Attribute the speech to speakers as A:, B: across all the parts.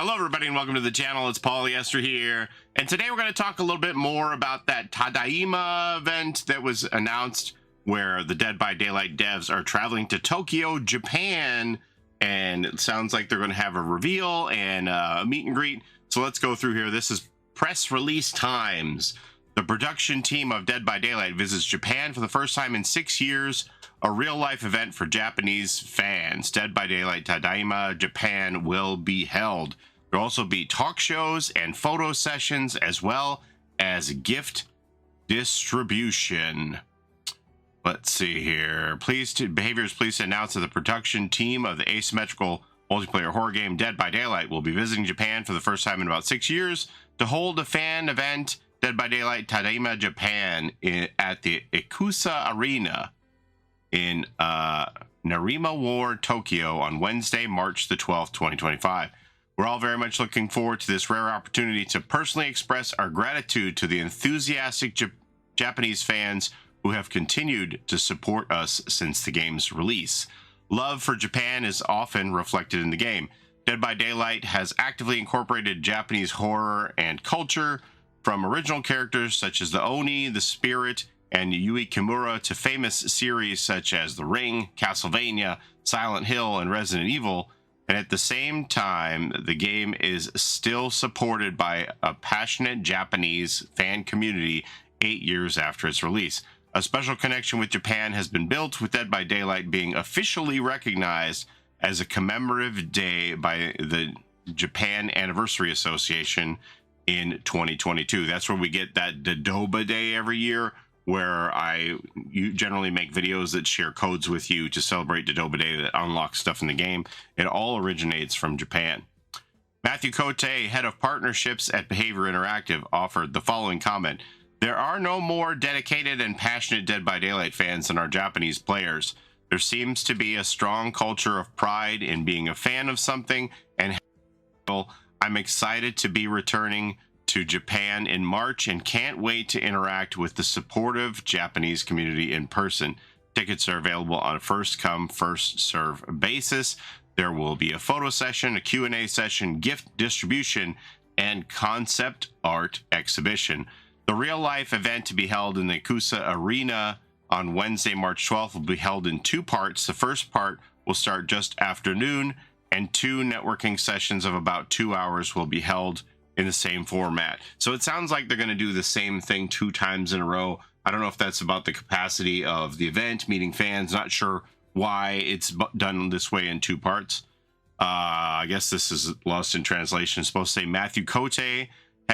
A: Hello everybody and welcome to the channel. It's Paulie Esther here, and today we're going to talk a little bit more about that Tadaima event that was announced where the Dead by Daylight devs are traveling to Tokyo, Japan, and it sounds like they're going to have a reveal and a meet and greet. So let's go through here. This is press release times. The production team of Dead by Daylight visits Japan for the first time in 6 years. A real-life event for Japanese fans. Dead by Daylight Tadaima Japan will be held. There will also be talk shows and photo sessions, as well as gift distribution. Let's see here. Behavior is pleased to announce that the production team of the asymmetrical multiplayer horror game Dead by Daylight will be visiting Japan for the first time in about 6 years to hold a fan event, Dead by Daylight Tadaima Japan, at the Ikusa Arena in Narima Ward, Tokyo on Wednesday, March the 12th, 2025. We're all very much looking forward to this rare opportunity to personally express our gratitude to the enthusiastic Japanese fans who have continued to support us since the game's release. Love for Japan is often reflected in the game. Dead by Daylight has actively incorporated Japanese horror and culture, from original characters such as the Oni, the Spirit, and Yui Kimura to famous series such as The Ring, Castlevania, Silent Hill, and Resident Evil. And at the same time, the game is still supported by a passionate Japanese fan community 8 years after its release. A special connection with Japan has been built, with Dead by Daylight being officially recognized as a commemorative day by the Japan Anniversary Association in 2022. That's where we get that Dodoba Day every year, where you generally make videos that share codes with you to celebrate Dodoba Day that unlocks stuff in the game. It all originates from Japan. Matthew Cote, head of partnerships at Behavior Interactive, offered the following comment. There are no more dedicated and passionate Dead by Daylight fans than our Japanese players. There seems to be a strong culture of pride in being a fan of something, and I'm excited to be returning to Japan in March and can't wait to interact with the supportive Japanese community in person. Tickets are available on a first-come, first-serve basis. There will be a photo session, a Q&A session, gift distribution, and concept art exhibition. The real-life event to be held in the Ikusa Arena on Wednesday, March 12th will be held in 2 parts. The first part will start just after noon, and 2 networking sessions of about 2 hours will be held in the same format. So it sounds like they're going to do the same thing 2 times in a row. I don't know if that's about the capacity of the event, meeting fans. Not sure why it's done this way in 2 parts. I guess this is lost in translation. It's supposed to say Matthew Cote, head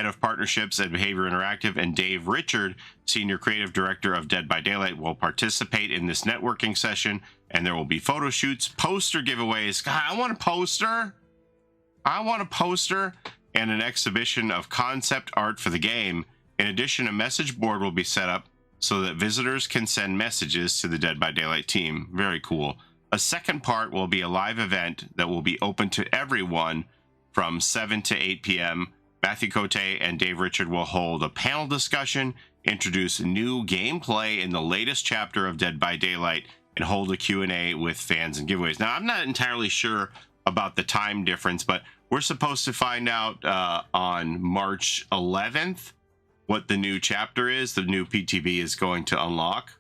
A: of partnerships at Behavior Interactive, and Dave Richard, senior creative director of Dead by Daylight, will participate in this networking session, and there will be photo shoots, poster giveaways. God, I want a poster. I want a poster. And an exhibition of concept art for the game. In addition, a message board will be set up so that visitors can send messages to the Dead by Daylight team. Very cool. A second part will be a live event that will be open to everyone from 7 to 8 p.m. Matthew Cote and Dave Richard will hold a panel discussion, introduce new gameplay in the latest chapter of Dead by Daylight, and hold a Q&A with fans and giveaways. Now, I'm not entirely sure about the time difference, but we're supposed to find out on March 11th what the new chapter is. The new PTB is going to unlock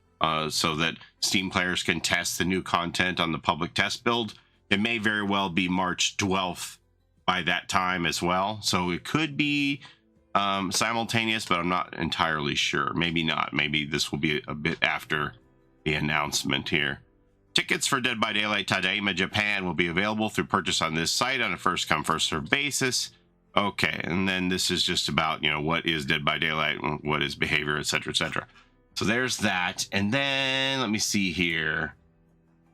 A: so that Steam players can test the new content on the public test build. It may very well be March 12th by that time as well. So it could be simultaneous, but I'm not entirely sure. Maybe not. Maybe this will be a bit after the announcement here. Tickets for Dead by Daylight Tadaima Japan will be available through purchase on this site on a first-come, first-served basis. Okay, and then this is just about, what is Dead by Daylight, what is behavior, etc., etc. So there's that. And then, let me see here.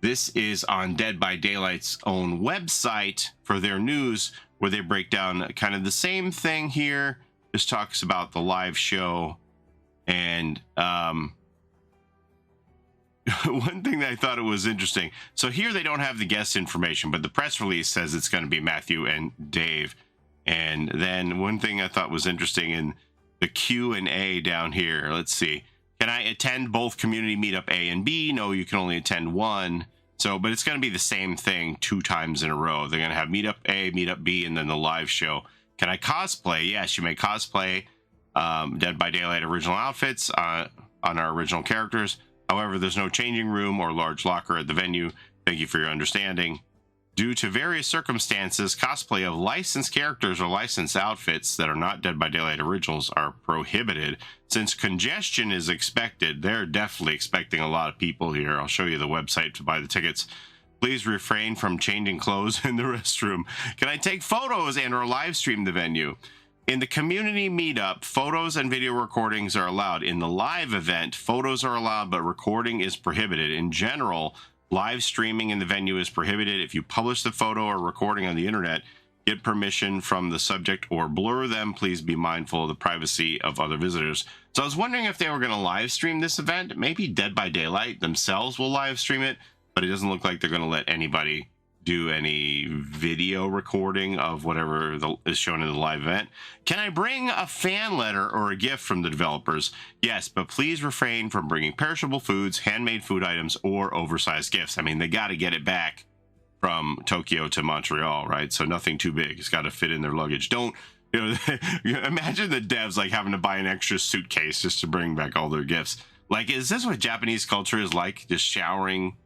A: This is on Dead by Daylight's own website for their news, where they break down kind of the same thing here. Just talks about the live show. And, one thing that I thought it was interesting. So here they don't have the guest information, but the press release says it's going to be Matthew and Dave. And then one thing I thought was interesting in the Q&A down here. Let's see. Can I attend both community meetup A and B? No, you can only attend one. So, but it's going to be the same thing 2 times in a row. They're going to have meetup A, meetup B, and then the live show. Can I cosplay? Yes, you may cosplay Dead by Daylight original outfits on our original characters. However, there's no changing room or large locker at the venue. Thank you for your understanding. Due to various circumstances, cosplay of licensed characters or licensed outfits that are not Dead by Daylight originals are prohibited. Since congestion is expected, they're definitely expecting a lot of people here. I'll show you the website to buy the tickets. Please refrain from changing clothes in the restroom. Can I take photos and or live stream the venue? In the community meetup, photos and video recordings are allowed. In the live event, photos are allowed, but recording is prohibited. In general, live streaming in the venue is prohibited. If you publish the photo or recording on the internet, get permission from the subject or blur them. Please be mindful of the privacy of other visitors. So I was wondering if they were going to live stream this event. Maybe Dead by Daylight themselves will live stream it, but it doesn't look like they're going to let anybody do any video recording of whatever is shown in the live event. Can I bring a fan letter or a gift from the developers? Yes, but please refrain from bringing perishable foods, handmade food items, or oversized gifts. I mean, they got to get it back from Tokyo to Montreal, right? So nothing too big. It's got to fit in their luggage. Don't, imagine the devs like having to buy an extra suitcase just to bring back all their gifts. Like, is this what Japanese culture is like? Just showering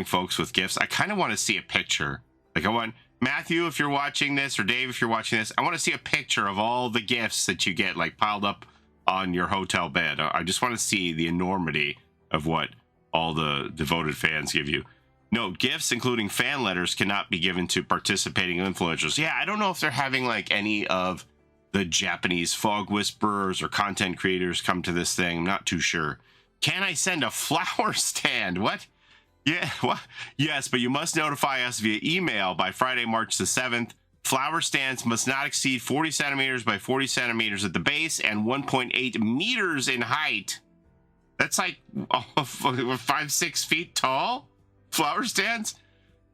A: folks with gifts? I kind of want to see a picture. Like, I want Matthew, if you're watching this, or Dave, if you're watching this, I want to see a picture of all the gifts that you get, like, piled up on your hotel bed. I just want to see the enormity of what all the devoted fans give you. No, gifts, including fan letters, cannot be given to participating influencers. Yeah, I don't know if they're having, like, any of the Japanese fog whisperers or content creators come to this thing. I'm not too sure. Can I send a flower stand? What? Yeah, well, yes, but you must notify us via email by Friday, March the 7th. Flower stands must not exceed 40 centimeters by 40 centimeters at the base and 1.8 meters in height. That's like 5-6 feet tall flower stands.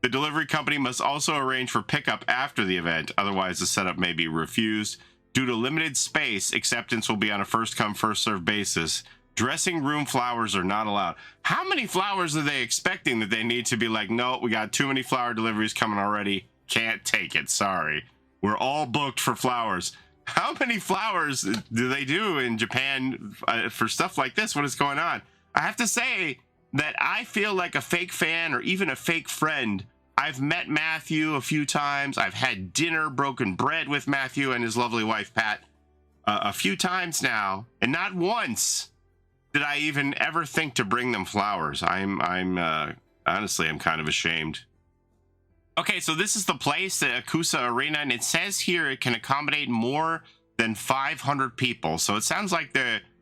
A: The delivery company must also arrange for pickup after the event. Otherwise, the setup may be refused. Due to limited space, acceptance will be on a first-come, first-served basis. Dressing room flowers are not allowed. How many flowers are they expecting that they need to be like, no, we got too many flower deliveries coming already. Can't take it. Sorry. We're all booked for flowers. How many flowers do they do in Japan for stuff like this? What is going on? I have to say that I feel like a fake fan or even a fake friend. I've met Matthew a few times. I've had dinner, broken bread with Matthew and his lovely wife, Pat, a few times now, and not once did I even ever think to bring them flowers. I'm honestly, I'm kind of ashamed. Okay, so this is the place, the Akusa Arena, and it says here it can accommodate more than 500 people. So it sounds like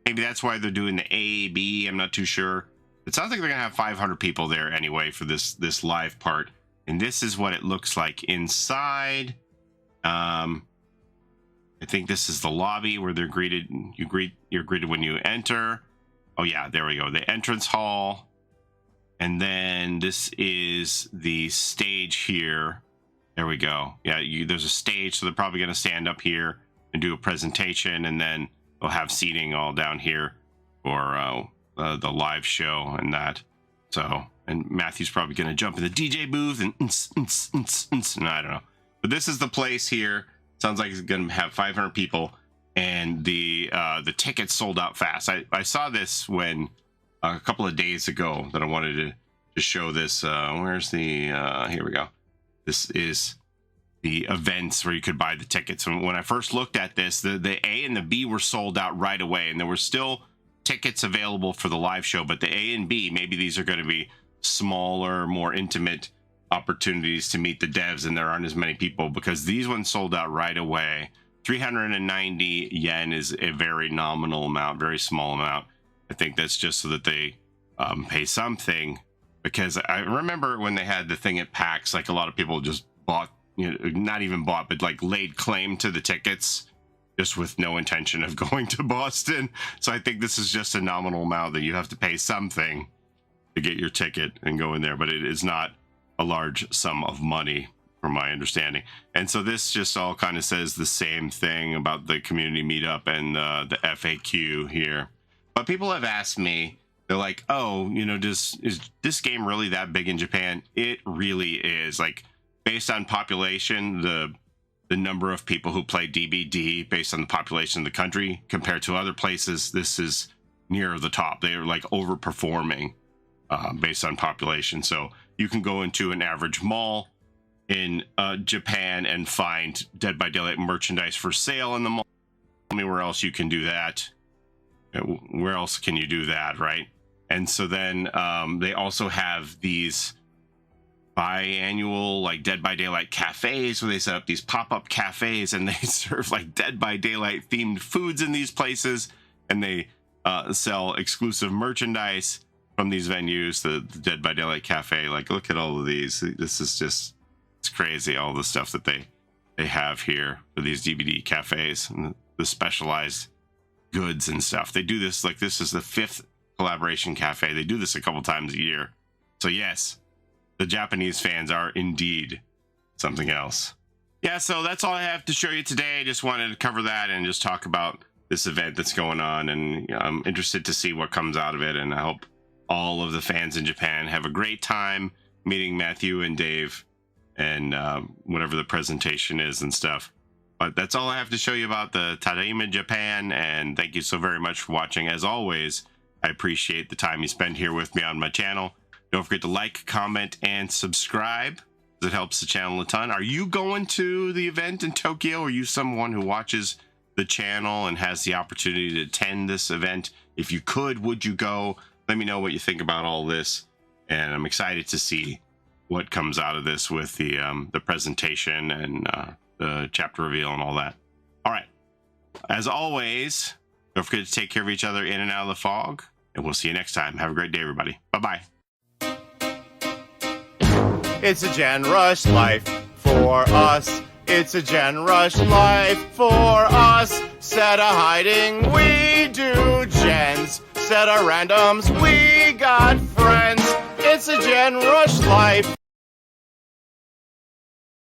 A: maybe that's why they're doing the A, B, I'm not too sure. It sounds like they're gonna have 500 people there anyway for this live part. And this is what it looks like inside. I think this is the lobby where they're greeted. You're greeted when you enter. Oh yeah, there we go. The entrance hall. And then this is the stage here. There we go. Yeah, there's a stage, so they're probably going to stand up here and do a presentation, and then they'll have seating all down here for the live show and that. So, and Matthew's probably going to jump in the DJ booth and I don't know. But this is the place here. Sounds like it's going to have 500 people. And the tickets sold out fast. I saw this when a couple of days ago that I wanted to show this. Where's the here we go. This is the events where you could buy the tickets. And when I first looked at this, the A and the B were sold out right away, and there were still tickets available for the live show. But the A and B, maybe these are going to be smaller, more intimate opportunities to meet the devs, and there aren't as many people because these ones sold out right away. 390 yen is a very nominal amount, very small amount. I think that's just so that they pay something, because I remember when they had the thing at PAX, like a lot of people just bought, not even bought, but like laid claim to the tickets just with no intention of going to Boston. So I think this is just a nominal amount that you have to pay something to get your ticket and go in there, but it is not a large sum of money, from my understanding. And so this just all kind of says the same thing about the community meetup and the FAQ here. But people have asked me, they're like, oh, you know, is this game really that big in Japan? It really is. Like, based on population, the number of people who play DBD based on the population of the country compared to other places, this is near the top. They're like overperforming based on population. So you can go into an average mall in Japan and find Dead by Daylight merchandise for sale in the mall. Tell me where else you can do that. Where else can you do that, right? And so then they also have these biannual like Dead by Daylight cafes where they set up these pop-up cafes and they serve like Dead by Daylight themed foods in these places, and they sell exclusive merchandise from these venues. The Dead by Daylight cafe, like, look at all of these. This is just, it's crazy, all the stuff that they have here for these DVD cafes and the specialized goods and stuff. They do this, like, this is the 5th collaboration cafe. They do this a couple times a year. So yes, the Japanese fans are indeed something else. Yeah, so that's all I have to show you today. I just wanted to cover that and just talk about this event that's going on, and you know, I'm interested to see what comes out of it, and I hope all of the fans in Japan have a great time meeting Matthew and Dave and whatever the presentation is and stuff. But that's all I have to show you about the Tadaima Japan, and thank you so very much for watching. As always, I appreciate the time you spend here with me on my channel. Don't forget to like, comment, and subscribe. It helps the channel a ton. Are you going to the event in Tokyo? Are you someone who watches the channel and has the opportunity to attend this event? If you could, would you go? Let me know what you think about all this. And I'm excited to see what comes out of this with the presentation and the chapter reveal and all that. All right. As always, don't forget to take care of each other in and out of the fog. And we'll see you next time. Have a great day, everybody. Bye-bye.
B: It's a Gen Rush life for us. It's a Gen Rush life for us. Set a hiding, we do gens. Set a randoms, we got friends. It's a Gen Rush life.